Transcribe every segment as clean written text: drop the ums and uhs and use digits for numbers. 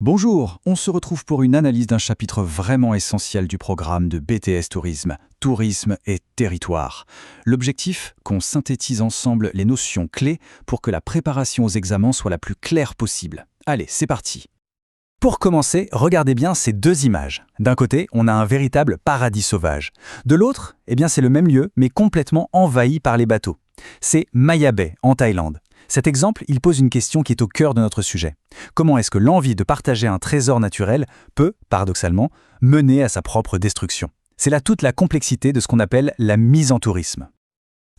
Bonjour, on se retrouve pour une analyse d'un chapitre vraiment essentiel du programme de BTS Tourisme, Tourisme et Territoire. L'objectif, qu'on synthétise ensemble les notions clés pour que la préparation aux examens soit la plus claire possible. Allez, c'est parti. Pour commencer, regardez bien ces deux images. D'un côté, on a un véritable paradis sauvage. De l'autre, c'est le même lieu, mais complètement envahi par les bateaux. C'est Maya Bay, en Thaïlande. Cet exemple, il pose une question qui est au cœur de notre sujet. Comment est-ce que l'envie de partager un trésor naturel peut, paradoxalement, mener à sa propre destruction? C'est là toute la complexité de ce qu'on appelle la mise en tourisme.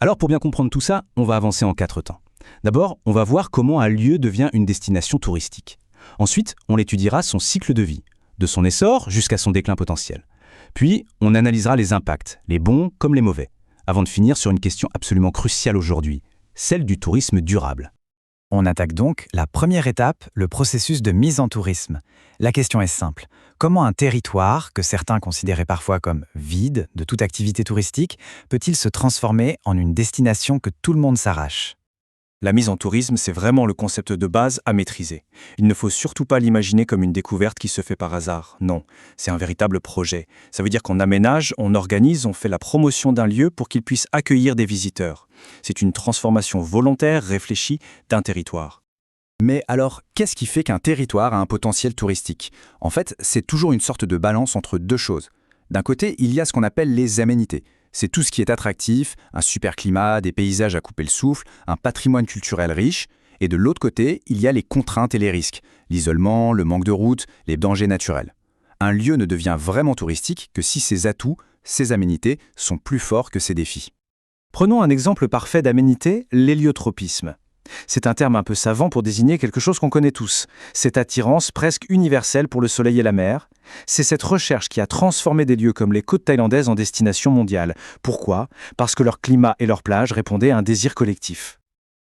Alors pour bien comprendre tout ça, on va avancer en 4 temps. D'abord, on va voir comment un lieu devient une destination touristique. Ensuite, on étudiera son cycle de vie, de son essor jusqu'à son déclin potentiel. Puis, on analysera les impacts, les bons comme les mauvais, avant de finir sur une question absolument cruciale aujourd'hui, celle du tourisme durable. On attaque donc la première étape, le processus de mise en tourisme. La question est simple. Comment un territoire, que certains considéraient parfois comme vide de toute activité touristique, peut-il se transformer en une destination que tout le monde s'arrache ? La mise en tourisme, c'est vraiment le concept de base à maîtriser. Il ne faut surtout pas l'imaginer comme une découverte qui se fait par hasard. Non, c'est un véritable projet. Ça veut dire qu'on aménage, on organise, on fait la promotion d'un lieu pour qu'il puisse accueillir des visiteurs. C'est une transformation volontaire, réfléchie, d'un territoire. Mais alors, qu'est-ce qui fait qu'un territoire a un potentiel touristique ? En fait, c'est toujours une sorte de balance entre deux choses. D'un côté, il y a ce qu'on appelle les aménités. C'est tout ce qui est attractif, un super climat, des paysages à couper le souffle, un patrimoine culturel riche. Et de l'autre côté, il y a les contraintes et les risques, l'isolement, le manque de routes, les dangers naturels. Un lieu ne devient vraiment touristique que si ses atouts, ses aménités, sont plus forts que ses défis. Prenons un exemple parfait d'aménité, l'héliotropisme. C'est un terme un peu savant pour désigner quelque chose qu'on connaît tous. Cette attirance presque universelle pour le soleil et la mer. C'est cette recherche qui a transformé des lieux comme les côtes thaïlandaises en destination mondiale. Pourquoi ? Parce que leur climat et leurs plages répondaient à un désir collectif.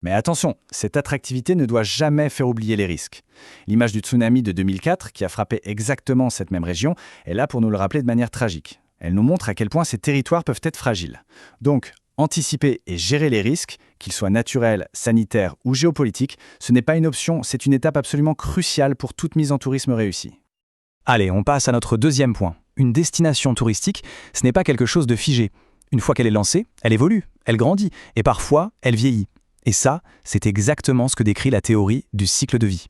Mais attention, cette attractivité ne doit jamais faire oublier les risques. L'image du tsunami de 2004, qui a frappé exactement cette même région, est là pour nous le rappeler de manière tragique. Elle nous montre à quel point ces territoires peuvent être fragiles. Donc, anticiper et gérer les risques, qu'ils soient naturels, sanitaires ou géopolitiques, ce n'est pas une option, c'est une étape absolument cruciale pour toute mise en tourisme réussie. Allez, on passe à notre deuxième point. Une destination touristique, ce n'est pas quelque chose de figé. Une fois qu'elle est lancée, elle évolue, elle grandit et parfois, elle vieillit. Et ça, c'est exactement ce que décrit la théorie du cycle de vie.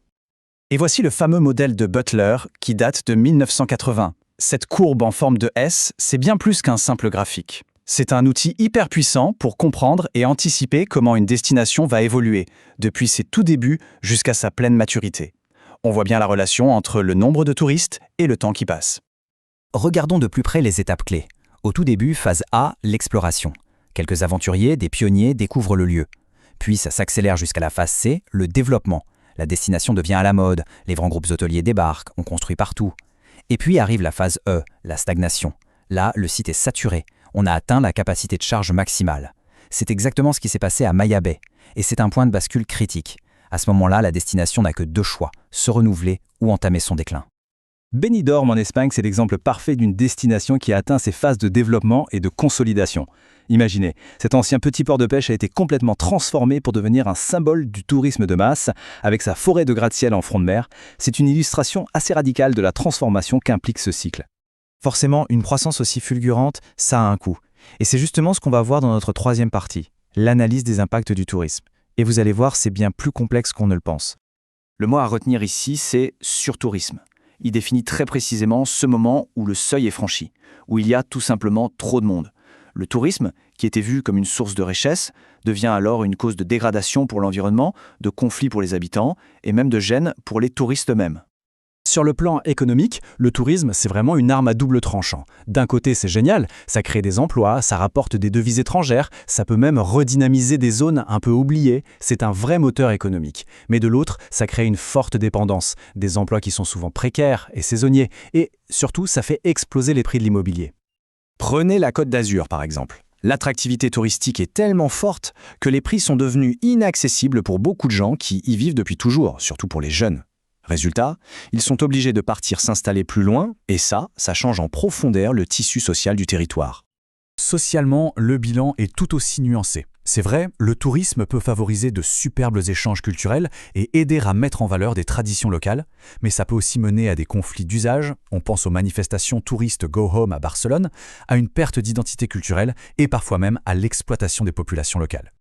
Et voici le fameux modèle de Butler qui date de 1980. Cette courbe en forme de S, c'est bien plus qu'un simple graphique. C'est un outil hyper puissant pour comprendre et anticiper comment une destination va évoluer, depuis ses tout débuts jusqu'à sa pleine maturité. On voit bien la relation entre le nombre de touristes et le temps qui passe. Regardons de plus près les étapes clés. Au tout début, phase A, l'exploration. Quelques aventuriers, des pionniers découvrent le lieu. Puis ça s'accélère jusqu'à la phase C, le développement. La destination devient à la mode, les grands groupes hôteliers débarquent, on construit partout. Et puis arrive la phase E, la stagnation. Là, le site est saturé. On a atteint la capacité de charge maximale. C'est exactement ce qui s'est passé à Maya Bay. Et c'est un point de bascule critique. À ce moment-là, la destination n'a que deux choix, se renouveler ou entamer son déclin. Benidorm en Espagne, c'est l'exemple parfait d'une destination qui a atteint ses phases de développement et de consolidation. Imaginez, cet ancien petit port de pêche a été complètement transformé pour devenir un symbole du tourisme de masse, avec sa forêt de gratte-ciel en front de mer. C'est une illustration assez radicale de la transformation qu'implique ce cycle. Forcément, une croissance aussi fulgurante, ça a un coût. Et c'est justement ce qu'on va voir dans notre troisième partie, l'analyse des impacts du tourisme. Et vous allez voir, c'est bien plus complexe qu'on ne le pense. Le mot à retenir ici, c'est surtourisme. Il définit très précisément ce moment où le seuil est franchi, où il y a tout simplement trop de monde. Le tourisme, qui était vu comme une source de richesse, devient alors une cause de dégradation pour l'environnement, de conflit pour les habitants et même de gêne pour les touristes eux-mêmes. Sur le plan économique, le tourisme, c'est vraiment une arme à double tranchant. D'un côté, c'est génial, ça crée des emplois, ça rapporte des devises étrangères, ça peut même redynamiser des zones un peu oubliées, c'est un vrai moteur économique. Mais de l'autre, ça crée une forte dépendance, des emplois qui sont souvent précaires et saisonniers, et surtout, ça fait exploser les prix de l'immobilier. Prenez la Côte d'Azur par exemple. L'attractivité touristique est tellement forte que les prix sont devenus inaccessibles pour beaucoup de gens qui y vivent depuis toujours, surtout pour les jeunes. Résultat, ils sont obligés de partir s'installer plus loin, et ça change en profondeur le tissu social du territoire. Socialement, le bilan est tout aussi nuancé. C'est vrai, le tourisme peut favoriser de superbes échanges culturels et aider à mettre en valeur des traditions locales, mais ça peut aussi mener à des conflits d'usage, on pense aux manifestations touristes Go Home à Barcelone, à une perte d'identité culturelle et parfois même à l'exploitation des populations locales.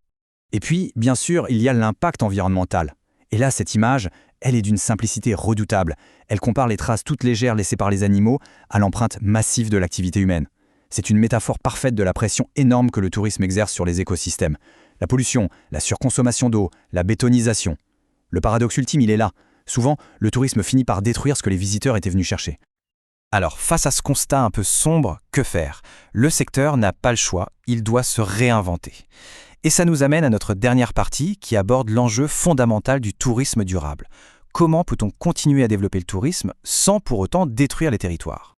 Et puis, bien sûr, il y a l'impact environnemental. Et là, cette image, elle est d'une simplicité redoutable. Elle compare les traces toutes légères laissées par les animaux à l'empreinte massive de l'activité humaine. C'est une métaphore parfaite de la pression énorme que le tourisme exerce sur les écosystèmes. La pollution, la surconsommation d'eau, la bétonisation. Le paradoxe ultime, il est là. Souvent, le tourisme finit par détruire ce que les visiteurs étaient venus chercher. Alors, face à ce constat un peu sombre, que faire? Le secteur n'a pas le choix, il doit se réinventer. Et ça nous amène à notre dernière partie qui aborde l'enjeu fondamental du tourisme durable. Comment peut-on continuer à développer le tourisme sans pour autant détruire les territoires?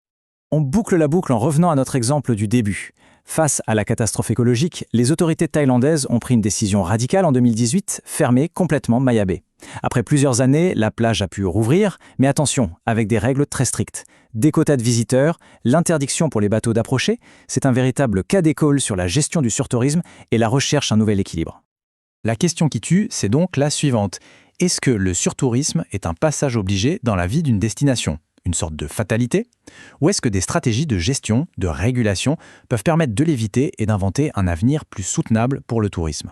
On boucle la boucle en revenant à notre exemple du début. Face à la catastrophe écologique, les autorités thaïlandaises ont pris une décision radicale en 2018, fermer complètement Maya Bay. Après plusieurs années, la plage a pu rouvrir, mais attention, avec des règles très strictes. Des quotas de visiteurs, l'interdiction pour les bateaux d'approcher, c'est un véritable cas d'école sur la gestion du surtourisme et la recherche d'un nouvel équilibre. La question qui tue, c'est donc la suivante. Est-ce que le surtourisme est un passage obligé dans la vie d'une destination ? Une sorte de fatalité? Ou est-ce que des stratégies de gestion, de régulation, peuvent permettre de l'éviter et d'inventer un avenir plus soutenable pour le tourisme?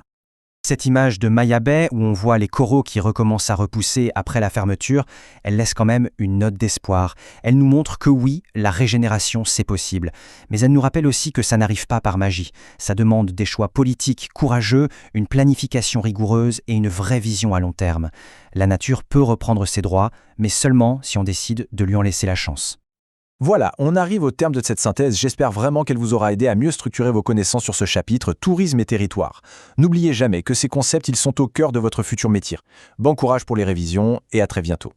Cette image de Maya Bay où on voit les coraux qui recommencent à repousser après la fermeture, elle laisse quand même une note d'espoir. Elle nous montre que oui, la régénération c'est possible. Mais elle nous rappelle aussi que ça n'arrive pas par magie. Ça demande des choix politiques courageux, une planification rigoureuse et une vraie vision à long terme. La nature peut reprendre ses droits, mais seulement si on décide de lui en laisser la chance. Voilà, on arrive au terme de cette synthèse. J'espère vraiment qu'elle vous aura aidé à mieux structurer vos connaissances sur ce chapitre tourisme et territoire. N'oubliez jamais que ces concepts, ils sont au cœur de votre futur métier. Bon courage pour les révisions et à très bientôt.